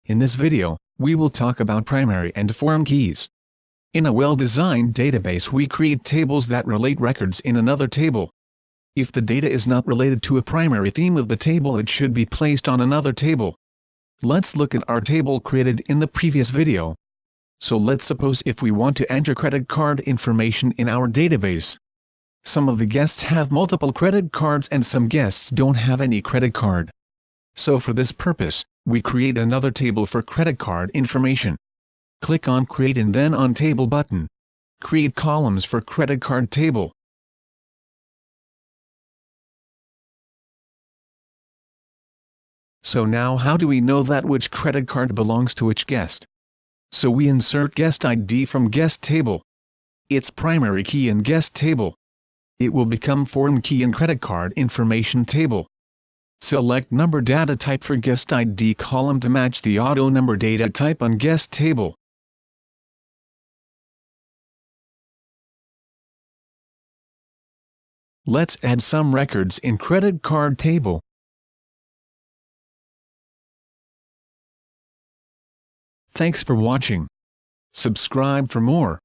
In this video, we will talk about primary and foreign keys. In a well-designed database, we create tables that relate records in another table. If the data is not related to a primary theme of the table, it should be placed on another table. Let's look at our table created in the previous video. So let's suppose if we want to enter credit card information in our database. Some of the guests have multiple credit cards and some guests don't have any credit card. So for this purpose, we create another table for credit card information. Click on Create and then on Table button. Create columns for credit card table. So now how do we know that which credit card belongs to which guest? So we insert guest ID from guest table. Its primary key in guest table. It will become foreign key in credit card information table. Select number data type for guest ID column to match the auto number data type on guest table. Let's add some records in credit card table. Thanks for watching. Subscribe for more.